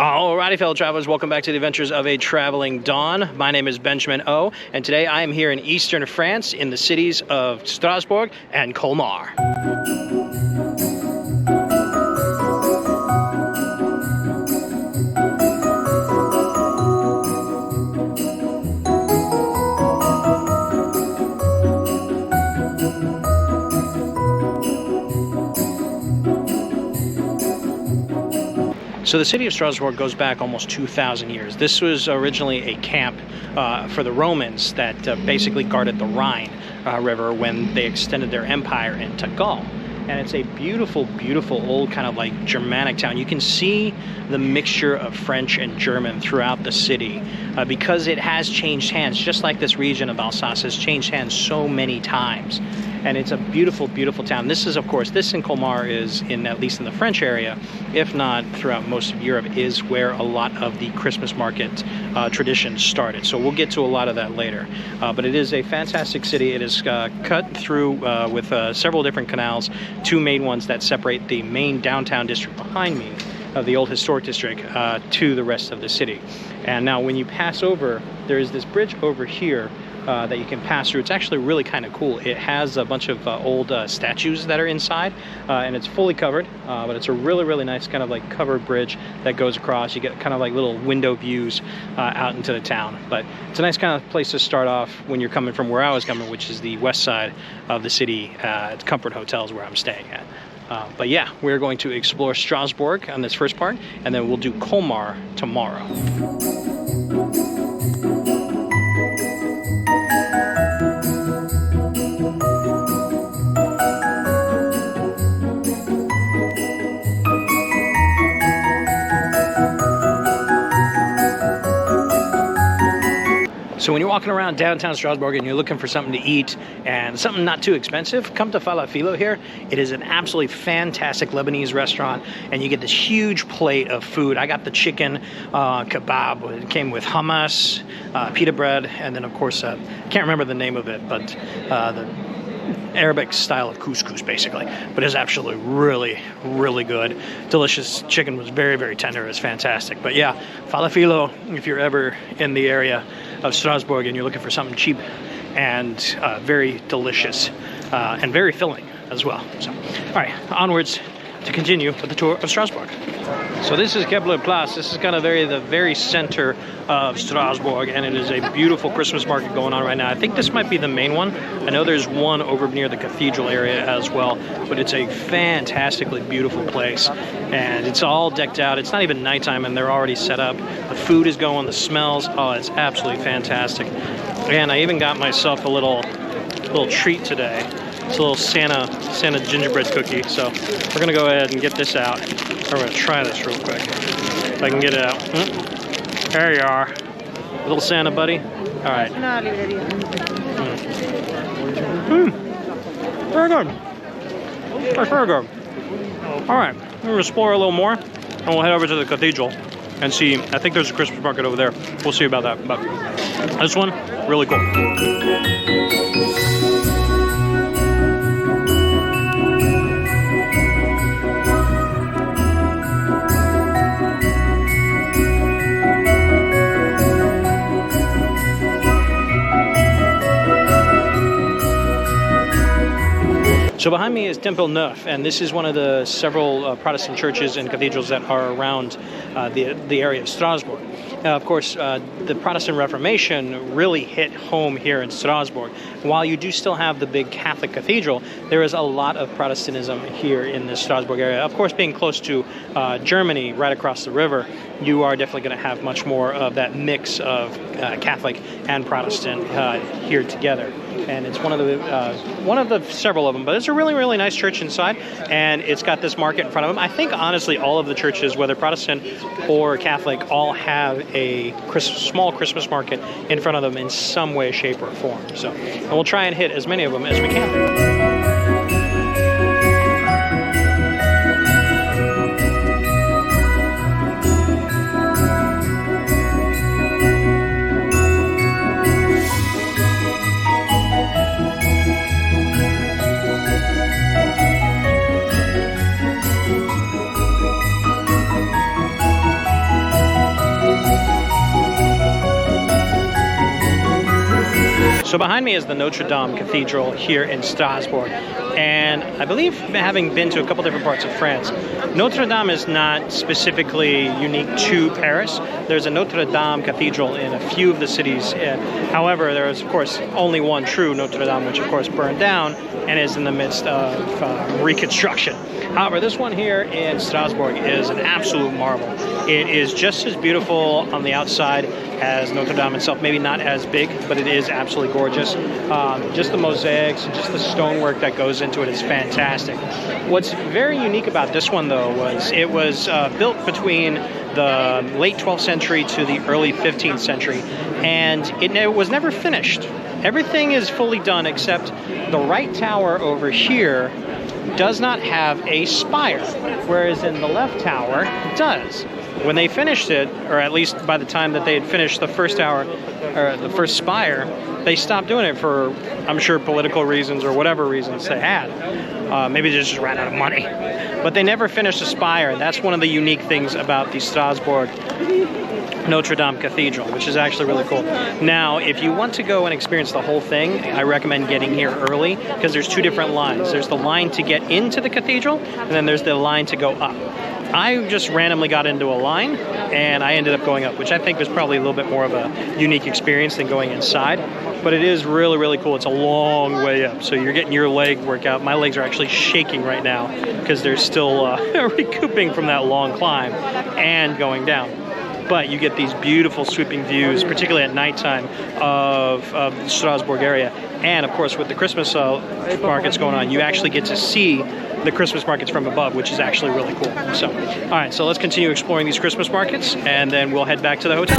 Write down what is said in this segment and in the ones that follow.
Alrighty, fellow travelers, welcome back to the adventures of a traveling Don. My name is Benjamin O, and today I am here in eastern France in the cities of Strasbourg and Colmar. So the city of Strasbourg goes back almost 2,000 years. This was originally a camp for the Romans that basically guarded the Rhine River when they extended their empire into Gaul. And it's a beautiful, beautiful old kind of like Germanic town. You can see the mixture of French and German throughout the city because it has changed hands, just like this region of Alsace has changed hands so many times. And it's a beautiful, beautiful town. This is, of course, this in Colmar is, at least in the French area, if not throughout most of Europe, is where a lot of the Christmas market tradition started. So we'll get to a lot of that later. But it is a fantastic city. It is cut through with several different canals, two main ones that separate the main downtown district behind me of the old historic district to the rest of the city. And now when you pass over, there is this bridge over here that you can pass through. It's actually really kind of cool. It has a bunch of old statues that are inside, and it's fully covered, but it's a really, really nice kind of like covered bridge that goes across. You get kind of like little window views out into the town. But it's a nice kind of place to start off when you're coming from where I was coming, which is the west side of the city. Comfort Hotels where I'm staying at. But yeah, we're going to explore Strasbourg on this first part, and then we'll do Colmar tomorrow. So when you're walking around downtown Strasbourg and you're looking for something to eat and something not too expensive, come to Falafelo here. It is an absolutely fantastic Lebanese restaurant, and you get this huge plate of food. I got the chicken kebab. It came with hummus, pita bread, and then of course, I can't remember the name of it, but the Arabic style of couscous, basically. But it's absolutely really, really good. Delicious. Chicken was very, very tender. It was fantastic. But yeah, Falafelo, if you're ever in the area of Strasbourg and you're looking for something cheap and very delicious and very filling as well. So, all right, onwards to continue with the tour of Strasbourg. So this is Capitale Place. This is kind of the very center of Strasbourg, and it is a beautiful Christmas market going on right now. I think this might be the main one. I know there's one over near the Cathedral area as well, but it's a fantastically beautiful place, and it's all decked out. It's not even nighttime, and they're already set up. The food is going, the smells. Oh, it's absolutely fantastic. And I even got myself a little treat today. It's a little Santa gingerbread cookie. So we're gonna go ahead and get this out. We're gonna try this real quick. If I can get it out. There you are. Little Santa buddy. All right. Very good. That's very good. All right, we're gonna explore a little more, and we'll head over to the cathedral and see. I think there's a Christmas market over there. We'll see about that. But this one, really cool. So behind me is Temple Neuf, and this is one of the several Protestant churches and cathedrals that are around the area of Strasbourg. Of course, the Protestant Reformation really hit home here in Strasbourg. While you do still have the big Catholic cathedral, there is a lot of Protestantism here in the Strasbourg area. Of course, being close to Germany, right across the river, you are definitely going to have much more of that mix of Catholic and Protestant here together. And it's one of the several of them, but it's a really, really nice church inside, and it's got this market in front of them. I think honestly all of the churches, whether Protestant or Catholic, all have a small Christmas market in front of them in some way, shape, or form. So, and we'll try and hit as many of them as we can. So behind me is the Notre Dame Cathedral here in Strasbourg. And I believe, having been to a couple different parts of France, Notre Dame is not specifically unique to Paris. There's a Notre Dame Cathedral in a few of the cities. However, there is, of course, only one true Notre Dame, which, of course, burned down and is in the midst of reconstruction. However, this one here in Strasbourg is an absolute marvel. It is just as beautiful on the outside as Notre Dame itself. Maybe not as big, but it is absolutely gorgeous. Just the mosaics and just the stonework that goes into it is fantastic. What's very unique about this one, though, was it was built between the late 12th century to the early 15th century, and it was never finished. Everything is fully done except the right tower over here does not have a spire, whereas in the left tower it does. When they finished it, or at least by the time that they had finished the first tower, or the first spire, they stopped doing it for, I'm sure, political reasons or whatever reasons they had. Maybe they just ran out of money. But they never finished the spire, and that's one of the unique things about the Strasbourg Notre Dame Cathedral, which is actually really cool. Now, if you want to go and experience the whole thing, I recommend getting here early, because there's two different lines. There's the line to get into the cathedral, and then there's the line to go up. I just randomly got into a line, and I ended up going up, which I think was probably a little bit more of a unique experience than going inside. But it is really, really cool. It's a long way up, so you're getting your leg workout. My legs are actually shaking right now because they're still recouping from that long climb and going down. But you get these beautiful sweeping views, particularly at nighttime, of the Strasbourg area. And of course, with the Christmas markets going on, you actually get to see the Christmas markets from above, which is actually really cool. So, all right, so let's continue exploring these Christmas markets, and then we'll head back to the hotel.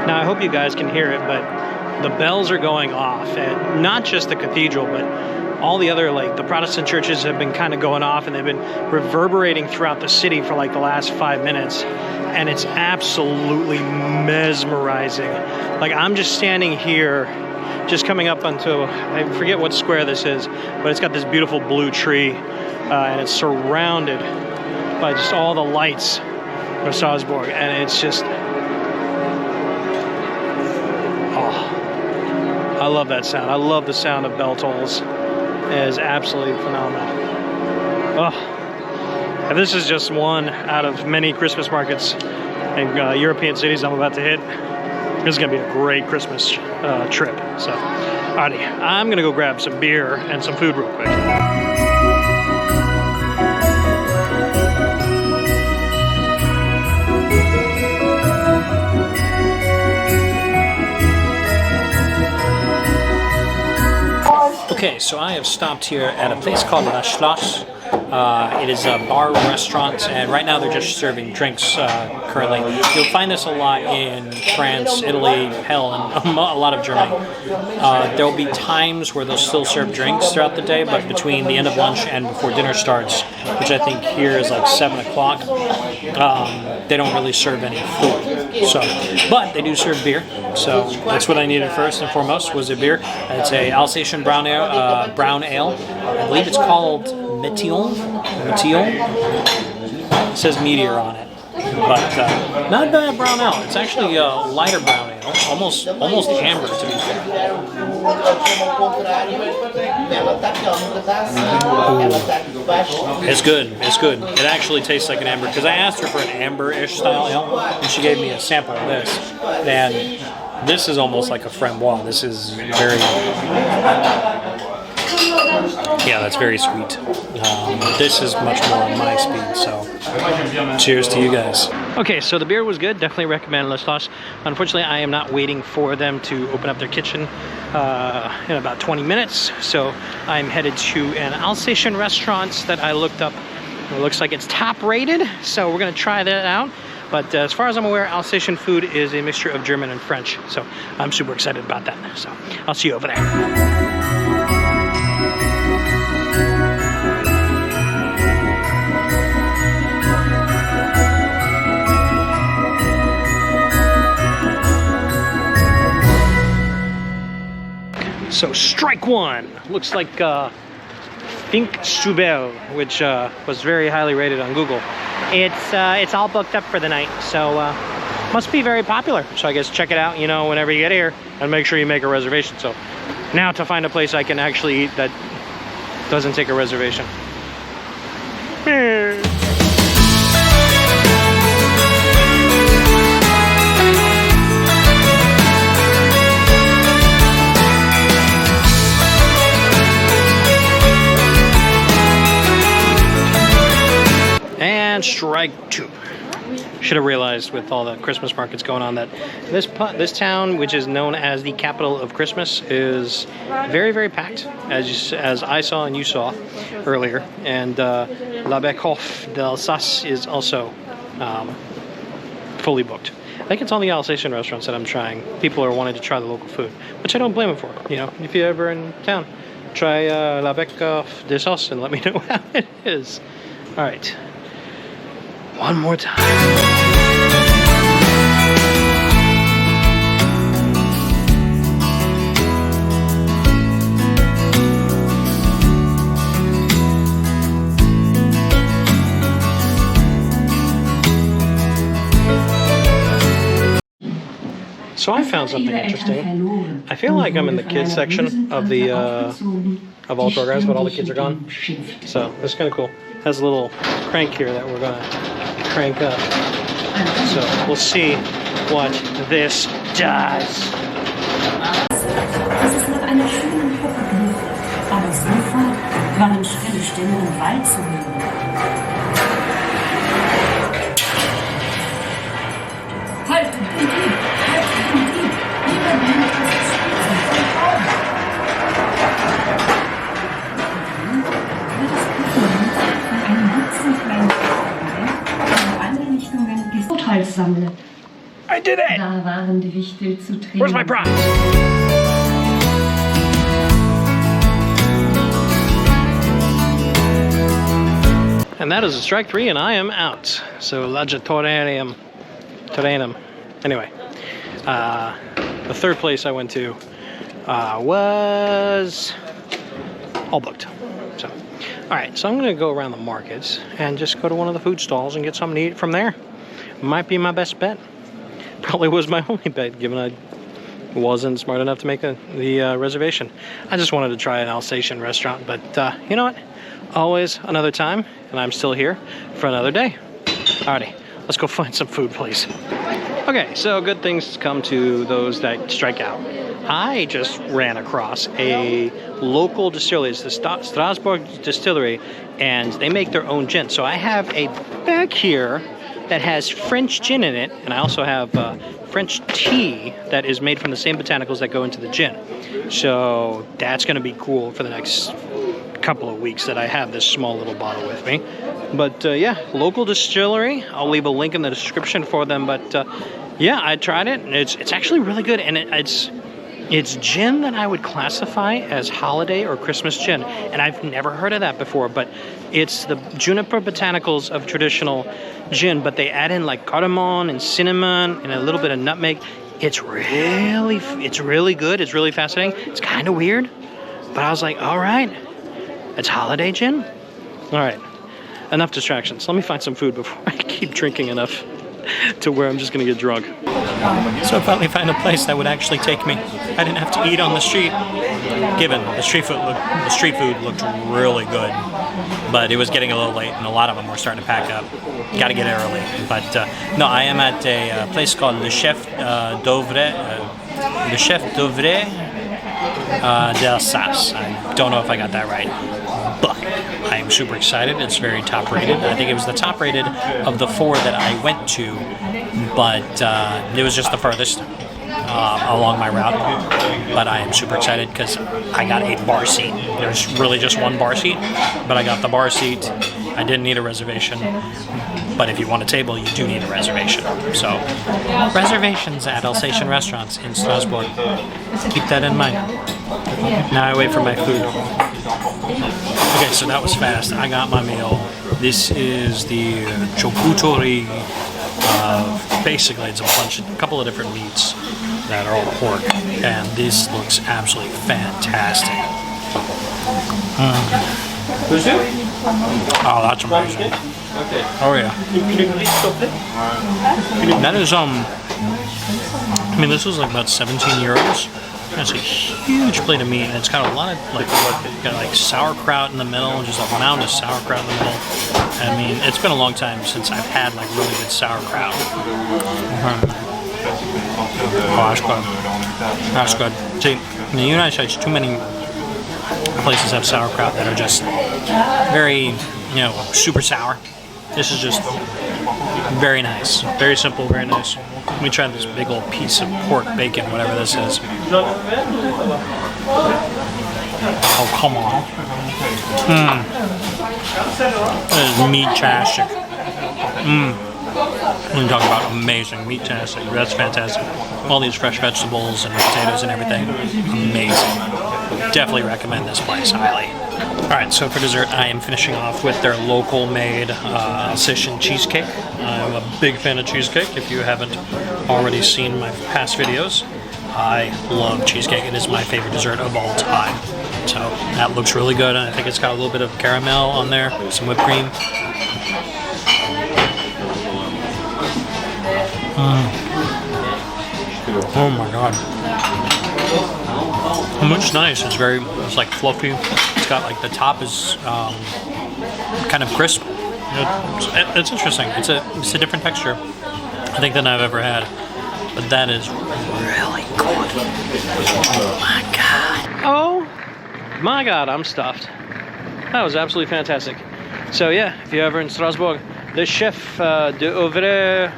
Now, I hope you guys can hear it, but the bells are going off at not just the cathedral, but all the other, like, the Protestant churches have been kind of going off, and they've been reverberating throughout the city for like the last 5 minutes, and it's absolutely mesmerizing. Like, I'm just standing here, just coming up onto, I forget what square this is, but it's got this beautiful blue tree, and it's surrounded by just all the lights of Strasbourg, and it's just, I love that sound. I love the sound of bell tolls. It is absolutely phenomenal. Oh, and this is just one out of many Christmas markets in European cities I'm about to hit. This is going to be a great Christmas trip. So, alrighty, I'm going to go grab some beer and some food real quick. Okay, so I have stopped here at a place called Alsace. It is a bar restaurant, and right now they're just serving drinks currently. You'll find this a lot in France, Italy, hell, and a lot of Germany. There will be times where they'll still serve drinks throughout the day, but between the end of lunch and before dinner starts, which I think here is like 7 o'clock, they don't really serve any food. So, but they do serve beer, so that's what I needed first and foremost was a beer. It's a Alsatian brown ale. I believe it's called Métion. It says meteor on it, but not bad brown ale. It's actually a lighter brown ale, almost amber to be fair. It's good. It's good. It actually tastes like an amber because I asked her for an amber-ish style ale, and she gave me a sample of this, and this is almost like a framboise. This is very. Yeah, that's very sweet. This is much more on my speed, so cheers to you guys. Okay, so the beer was good. Definitely recommend Alsace. Unfortunately, I am not waiting for them to open up their kitchen in about 20 minutes, so I'm headed to an Alsatian restaurant that I looked up. It looks like it's top rated, so we're going to try that out. But as far as I'm aware, Alsatian food is a mixture of German and French, so I'm super excited about that. So I'll see you over there. So strike one. Looks like Think Soubel, which was very highly rated on Google. It's all booked up for the night, so must be very popular. So I guess check it out, you know, whenever you get here, and make sure you make a reservation. So now to find a place I can actually eat that doesn't take a reservation. And strike two. Should have realized with all the Christmas markets going on that this town, which is known as the capital of Christmas, is very, very packed, as I saw and you saw earlier. And La Becoff d'Alsace is also fully booked. I think it's all the Alsatian restaurants that I'm trying. People are wanting to try the local food, which I don't blame them for. You know, if you're ever in town, try La Becoff d'Alsace and let me know how it is. All right. One more time. So I found something interesting. I feel like I'm in the kids section of the of all programs, but all the kids are gone. So it's kind of cool. It has a little crank here that we're gonna crank up. So we'll see what this does. I did it! Where's my prize? And that is a strike three, and I am out. So, Lagiatorium. Anyway, the third place I went to was all booked. So, all right, so I'm going to go around the markets and just go to one of the food stalls and get something to eat from there. Might be my best bet. Probably was my only bet, given I wasn't smart enough to make the reservation. I just wanted to try an Alsatian restaurant, but you know what? Always another time, and I'm still here for another day. Alrighty, let's go find some food, please. Okay, so good things come to those that strike out. I just ran across a local distillery. It's the Strasbourg distillery, and they make their own gin. So I have a bag here that has French gin in it, and I also have French tea that is made from the same botanicals that go into the gin. So that's going to be cool for the next couple of weeks that I have this small little bottle with me. But yeah, local distillery. I'll leave a link in the description for them. But yeah, I tried it, and it's actually really good, and it's gin that I would classify as holiday or Christmas gin, and I've never heard of that before, but it's the juniper botanicals of traditional gin, but they add in like cardamom and cinnamon and a little bit of nutmeg. It's really good. It's really fascinating. It's kind of weird, but I was like, all right, it's holiday gin. All right, enough distractions. Let me find some food before I keep drinking enough to where I'm just gonna get drunk. So I finally found a place that would actually take me. I didn't have to eat on the street, given the street food looked really good, but it was getting a little late and a lot of them were starting to pack up. Gotta get it early. But no, I am at a place called Le Chef d'Oeuvre d'Alsace. I don't know if I got that right, but I am super excited. It's very top rated. I think it was the top rated of the 4 that I went to, but it was just the furthest along my route. But I am super excited because I got a bar seat. There's really just one bar seat, but I got the bar seat. I didn't need a reservation, but if you want a table, you do need a reservation. So, reservations at Alsatian restaurants in Strasbourg. Keep that in mind. Now I wait for my food. Okay, so that was fast. I got my meal. This is the charcuterie. Basically, it's a couple of different meats that are all pork, and this looks absolutely fantastic. Oh, that's amazing. Oh yeah. That is I mean, this was like about 17 euros. That's a huge plate of meat, and it's got a lot of like, got like sauerkraut in the middle, just a mound of sauerkraut in the middle. I mean, it's been a long time since I've had like really good sauerkraut. Oh, that's good. That's good. See, in the United States, too many places have sauerkraut that are just very, you know, super sour. This is just very nice. Very simple, very nice. Let me try this big old piece of pork bacon, whatever this is. Oh, come on. That is meat-tastic. We talk about amazing meat-tastic. That's fantastic. All these fresh vegetables and potatoes and everything. Amazing. Definitely recommend this place highly. Alright, so for dessert, I am finishing off with their local-made Alsatian cheesecake. I'm a big fan of cheesecake. If you haven't already seen my past videos, I love cheesecake. It is my favorite dessert of all time. So that looks really good. I think it's got a little bit of caramel on there, some whipped cream. Oh my god. It's nice. It's like fluffy. It's got like the top is kind of crisp. It's interesting. It's a different texture, I think, than I've ever had. But that is really good. Oh my god. Oh my god, I'm stuffed. That was absolutely fantastic. So yeah, if you're ever in Strasbourg, the chef de oeuvre,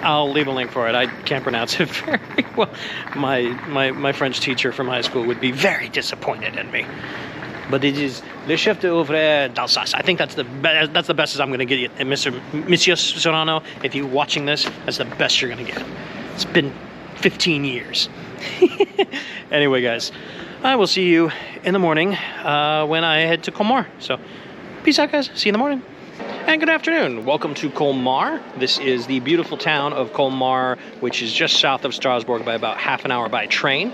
I'll leave a link for it. I can't pronounce it very well. My French teacher from high school would be very disappointed in me. But it is le chef d'oeuvre d'Alsace. I think that's the best as I'm going to get you, Monsieur Serrano. If you're watching this, that's the best you're going to get. It's been 15 years. Anyway, guys, I will see you in the morning when I head to Colmar. So, peace out, guys. See you in the morning. And good afternoon. Welcome to Colmar. This is the beautiful town of Colmar, which is just south of Strasbourg by about half an hour by train.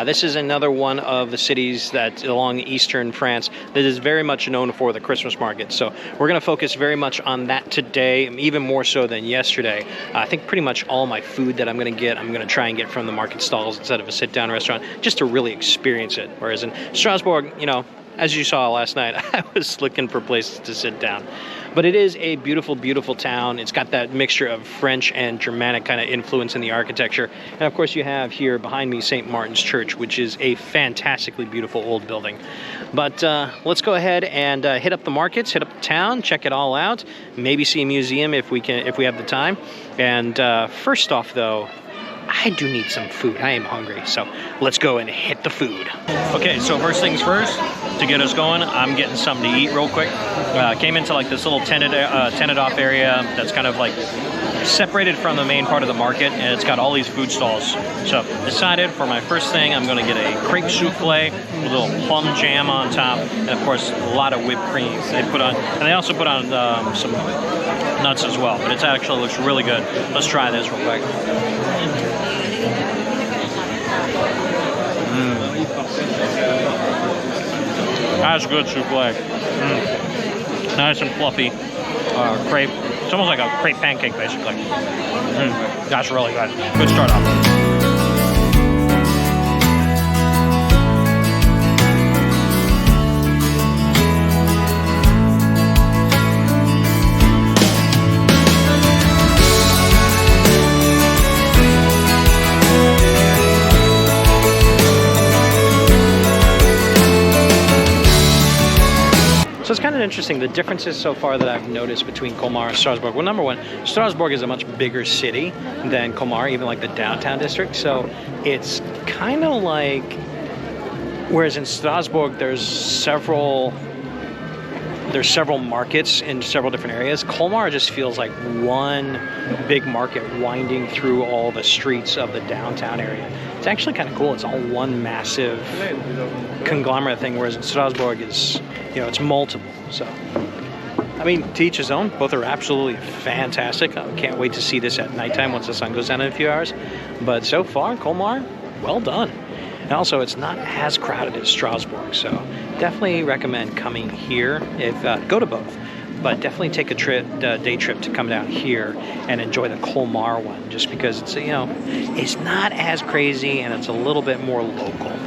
This is another one of the cities that along eastern France that is very much known for the Christmas market. So we're going to focus very much on that today, even more so than yesterday. I think pretty much all my food that I'm going to try and get from the market stalls instead of a sit-down restaurant, just to really experience it. Whereas in Strasbourg, you know, as you saw last night, I was looking for places to sit down. But it is a beautiful, beautiful town. It's got that mixture of French and Germanic kind of influence in the architecture. And of course you have here behind me St. Martin's Church, which is a fantastically beautiful old building. But let's go ahead and hit up the markets, hit up the town, check it all out, maybe see a museum if we have the time. And first off though, I do need some food. I am hungry, so let's go and hit the food. Okay, so first things first, to get us going, I'm getting something to eat real quick. Came into like this little tented off area that's kind of like separated from the main part of the market, and it's got all these food stalls. So decided for my first thing, I'm gonna get a crepe souffle with a little plum jam on top, and of course a lot of whipped cream they put on, and they also put on some nuts as well. But it actually looks really good. Let's try this real quick. That's good souffle. Nice and fluffy crepe. It's almost like a crepe pancake, basically. That's really good. Good start off. So it's kind of interesting, the differences so far that I've noticed between Colmar and Strasbourg. Well, number one, Strasbourg is a much bigger city than Colmar, even like the downtown district. So it's kind of like, whereas in Strasbourg there's several markets in several different areas. Colmar just feels like one big market winding through all the streets of the downtown area. It's actually kind of cool. It's all one massive conglomerate thing, whereas in Strasbourg is, you know, it's multiple. So, I mean, to each his own. Both are absolutely fantastic. I can't wait to see this at nighttime once the sun goes down in a few hours. But so far, Colmar, well done. And also, it's not as crowded as Strasbourg, so definitely recommend coming here. If go to both, but definitely take a day trip to come down here and enjoy the Colmar one, just because it's it's not as crazy and it's a little bit more local.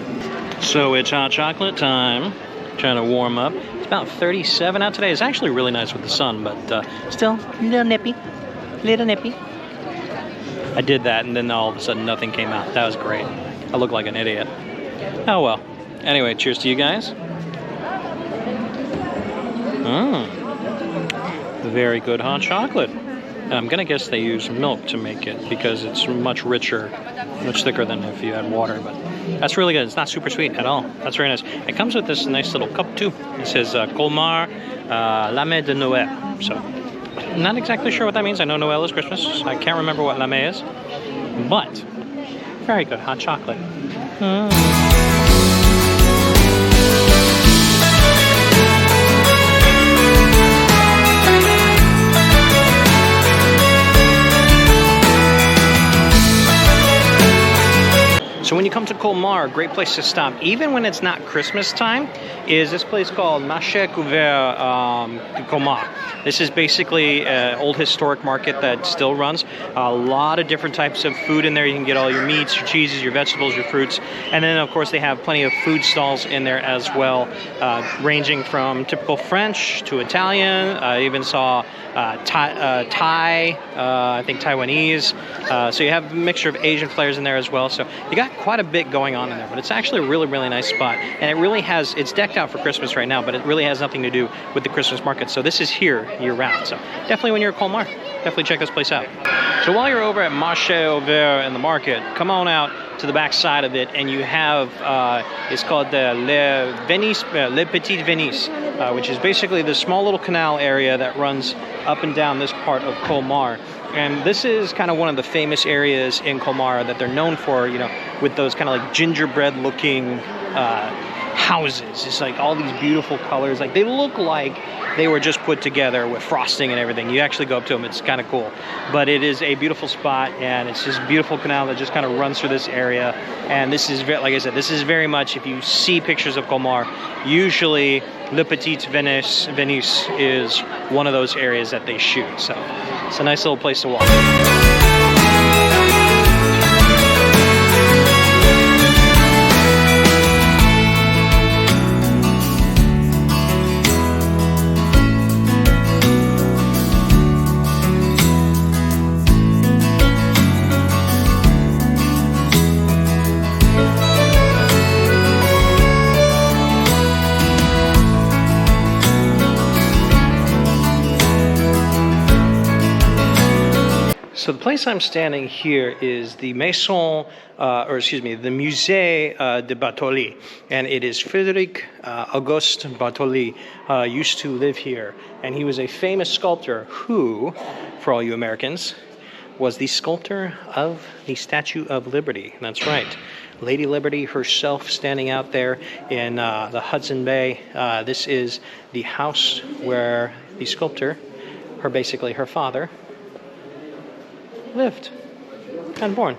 So it's hot chocolate time. Trying to warm up. It's about 37 out today. It's actually really nice with the sun, but still a little nippy. Little nippy. I did that and then all of a sudden nothing came out. That was great. I look like an idiot. Oh well. Anyway, cheers to you guys. Very good hot chocolate. And I'm gonna guess they use milk to make it because it's much richer, much thicker than if you had water, but that's really good. It's not super sweet at all. That's very nice. It comes with this nice little cup too. It says Colmar, Lame de Noel. So, not exactly sure what that means. I know Noel is Christmas. I can't remember what Lame is, but very good hot chocolate. So when you come to Colmar, a great place to stop, even when it's not Christmas time, is this place called Marché Couvert Colmar. This is basically an old historic market that still runs. A lot of different types of food in there. You can get all your meats, your cheeses, your vegetables, your fruits. And then, of course, they have plenty of food stalls in there as well, ranging from typical French to Italian. I even saw Thai, I think Taiwanese. So you have a mixture of Asian flavors in there as well. So you got quite a bit going on in there, but it's actually a really, really nice spot. And it really has, it's decked out for Christmas right now, but it really has nothing to do with the Christmas market. So this is here year round. So definitely when you're at Colmar, definitely check this place out. So while you're over at Marché Ouvert in the market, come on out to the back side of it and you have, it's called the Le Petit Venise, which is basically the small little canal area that runs up and down this part of Colmar. And this is kind of one of the famous areas in Colmar that they're known for, with those kind of like gingerbread looking houses. It's like all these beautiful colors. Like they look like they were just put together with frosting and everything. You actually go up to them, it's kind of cool. But it is a beautiful spot and it's this beautiful canal that just kind of runs through this area. And this is, like I said, this is very much, if you see pictures of Colmar, usually Le Petit Venise is one of those areas that they shoot. So it's a nice little place to walk. So the place I'm standing here is the Musée de Bartoli, and it is Frédéric Auguste Bartoli used to live here, and he was a famous sculptor who, for all you Americans, was the sculptor of the Statue of Liberty. That's right, Lady Liberty herself standing out there in the Hudson Bay. This is the house where the sculptor, her father, lived and born.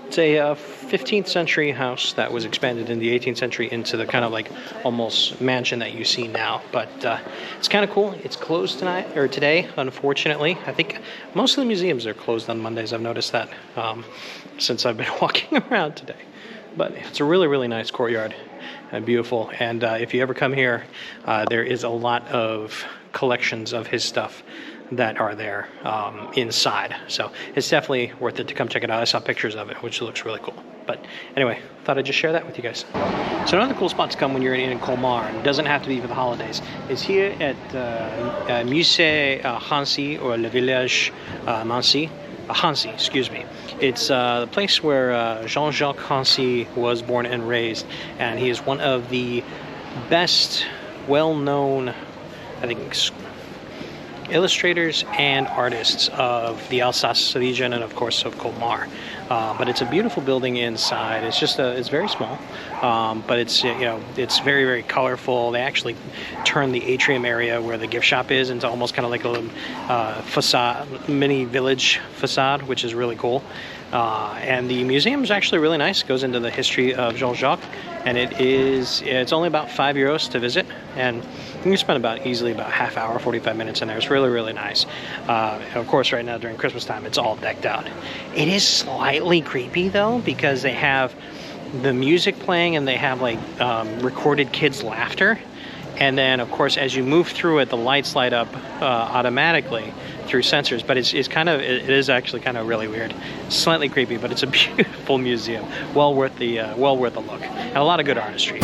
It's a 15th century house that was expanded in the 18th century into the kind of like almost mansion that you see now. But it's kind of cool. It's closed today, unfortunately. I think most of the museums are closed on Mondays. I've noticed that since I've been walking around today. But it's a really, really nice courtyard and beautiful. And if you ever come here, there is a lot of collections of his stuff that are there inside. So it's definitely worth it to come check it out. I saw pictures of it, which looks really cool. But anyway, thought I'd just share that with you guys. So another cool spot to come when you're in Colmar, and it doesn't have to be for the holidays, is here at Musée Hancy, or Le Village Hancy, excuse me. It's the place where Jean-Jacques Hancy was born and raised, and he is one of the best, well-known, I think, illustrators and artists of the Alsace region and of course of Colmar. But it's a beautiful building inside. It's just it's very small, but it's it's very, very colorful. They actually turned the atrium area where the gift shop is into almost kind of like a little facade, mini village facade, which is really cool. And the museum is actually really nice. It goes into the history of Jean-Jacques, and it's only about €5 to visit, and you can spend easily about half hour, 45 minutes in there. It's really, really nice. Of course, right now during Christmas time, it's all decked out. It is slightly creepy though, because they have the music playing and they have like recorded kids' laughter. And then, of course, as you move through it, the lights light up automatically through sensors. But it is actually kind of really weird, slightly creepy. But it's a beautiful museum, well worth the look, and a lot of good artistry.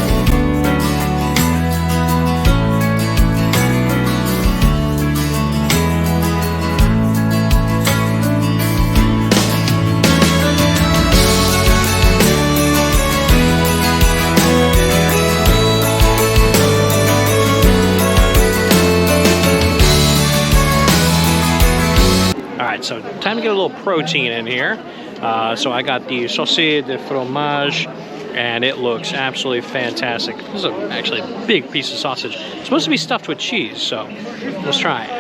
So time to get a little protein in here. So I got the sauce de fromage, and it looks absolutely fantastic. This is actually a big piece of sausage. It's supposed to be stuffed with cheese, so let's try it.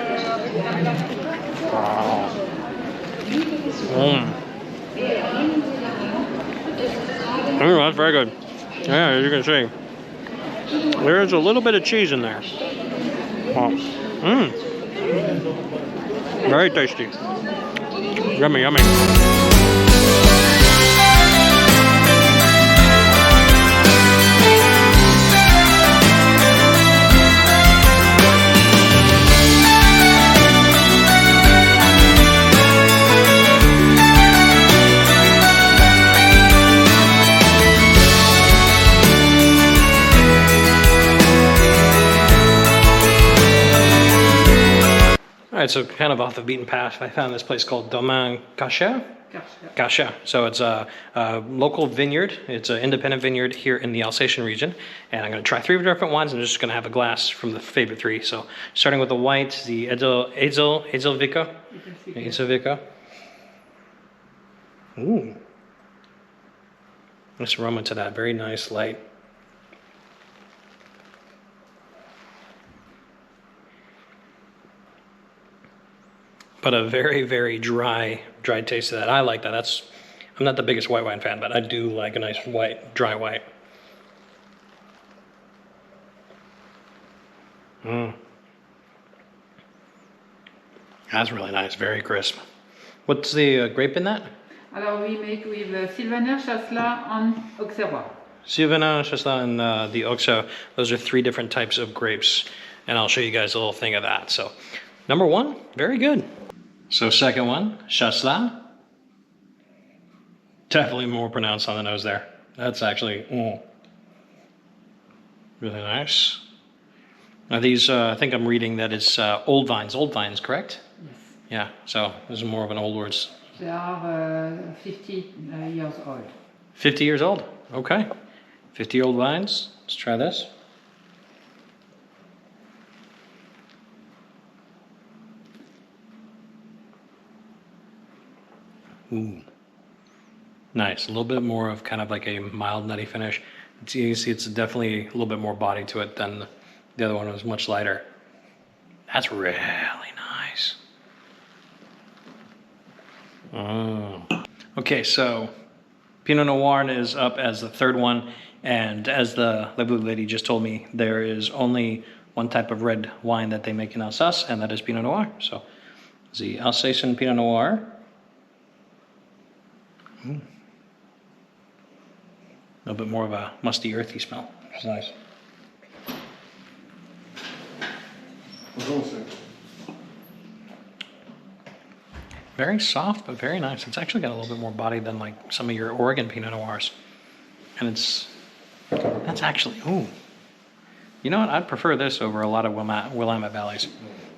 That's very good. Yeah, as you can see, there's a little bit of cheese in there. Very tasty. Yummy, yummy. All right, so kind of off the beaten path, I found this place called Domaine Cachet. Cachet. So it's a local vineyard. It's an independent vineyard here in the Alsatian region. And I'm going to try 3 different wines. I'm just going to have a glass from the favorite 3. So starting with the white, the Edelvica. Ooh. Nice aroma to that. Very nice, light. But a very, very dry taste to that. I like that. I'm not the biggest white wine fan, but I do like a nice dry white. That's really nice, very crisp. What's the grape in that? Alors we make with Sylvaner, Chasselas, and Auxerrois. Sylvaner, Chasselas, and the Auxerrois. Those are 3 different types of grapes, and I'll show you guys a little thing of that. So, number 1, very good. So second one, Chasselas. Definitely more pronounced on the nose there. That's actually really nice. Now these, I think I'm reading that it's old vines, correct? Yes. Yeah, so this is more of an old words. They are 50 years old. 50 years old, okay. 50 old vines, let's try this. Ooh, nice. A little bit more of kind of like a mild nutty finish. You can see it's definitely a little bit more body to it than the other one. Was much lighter. That's really nice. Okay, so Pinot Noir is up as the 3rd one, and as the lovely lady just told me, there is only one type of red wine that they make in Alsace, and that is Pinot Noir. So the Alsatian Pinot Noir. A little bit more of a musty, earthy smell, which is nice. Very soft, but very nice. It's actually got a little bit more body than like some of your Oregon Pinot Noirs. And that's actually, ooh. You know what? I'd prefer this over a lot of Willamette Valleys.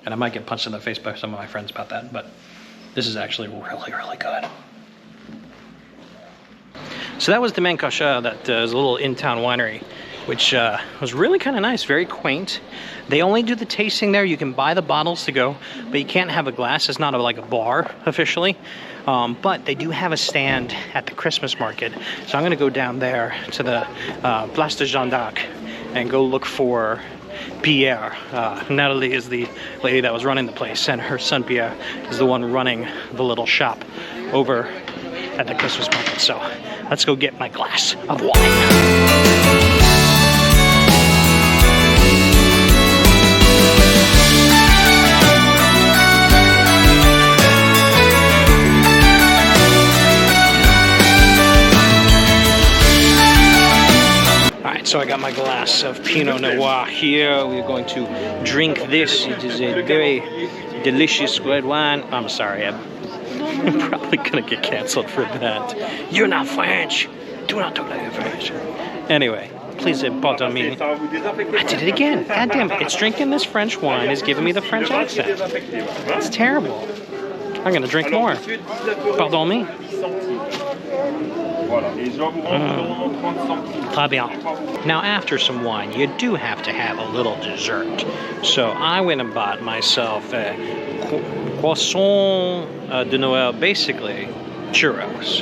And I might get punched in the face by some of my friends about that, but this is actually really, really good. So that was the Domaine Cachet, that is a little in-town winery, which was really kind of nice, very quaint. They only do the tasting there. You can buy the bottles to go, but you can't have a glass. It's not like a bar officially, but they do have a stand at the Christmas market. So I'm going to go down there to the Place de Jeanne d'Arc and go look for Pierre. Natalie is the lady that was running the place, and her son Pierre is the one running the little shop over at the Christmas market. So let's go get my glass of wine. So I got my glass of Pinot Noir here. We're going to drink this. It is a very delicious red wine. I'm sorry, I'm probably gonna get canceled for that. You're not French. Do not talk like you're French. Anyway, please pardon me. I did it again. God damn it. It's drinking this French wine is giving me the French accent. It's terrible. I'm gonna drink more. Pardon me. Très bien. Now, after some wine, you do have to have a little dessert. So I went and bought myself a croissant de Noel, basically churros.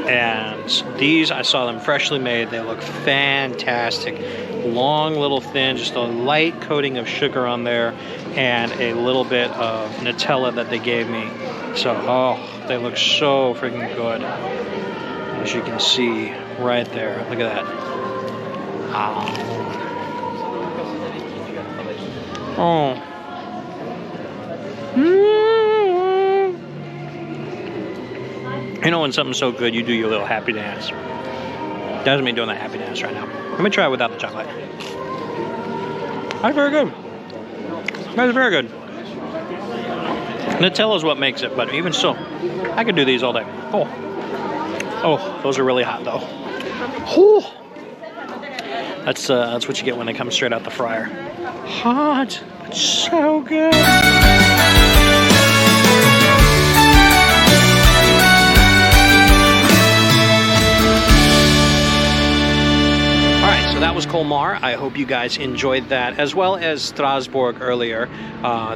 And these, I saw them freshly made. They look fantastic. Long, little thin, just a light coating of sugar on there, and a little bit of Nutella that they gave me. So, oh, they look so freaking good. As you can see right there. Look at that. Oh. You know when something's so good, you do your little happy dance. That's me doing that happy dance right now. Let me try it without the chocolate. That's very good. That's very good. Nutella is what makes it, but even so, I could do these all day. Oh. Oh, those are really hot though. Whew. That's what you get when they come straight out the fryer. Hot, but so good. So that was Colmar. I hope you guys enjoyed that, as well as Strasbourg earlier.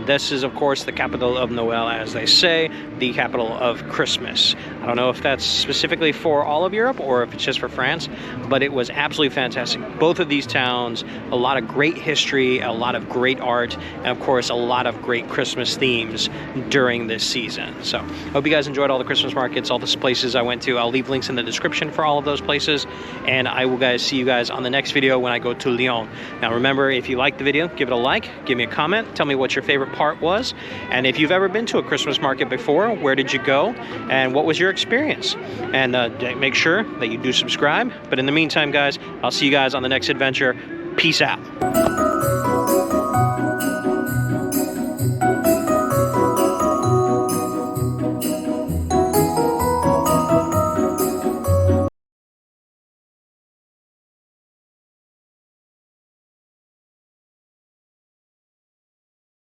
This is, of course, the capital of Noel, as they say, the capital of Christmas. I don't know if that's specifically for all of Europe or if it's just for France, but it was absolutely fantastic. Both of these towns, a lot of great history, a lot of great art, and of course, a lot of great Christmas themes during this season. So, I hope you guys enjoyed all the Christmas markets, all the places I went to. I'll leave links in the description for all of those places, and I will see you guys on the next video when I go to Lyon. Now remember, if you liked the video, give it a like, give me a comment, tell me what your favorite part was, and if you've ever been to a Christmas market before, where did you go, and what was your experience? And make sure that you do subscribe. But in the meantime, guys, I'll see you guys on the next adventure. Peace out.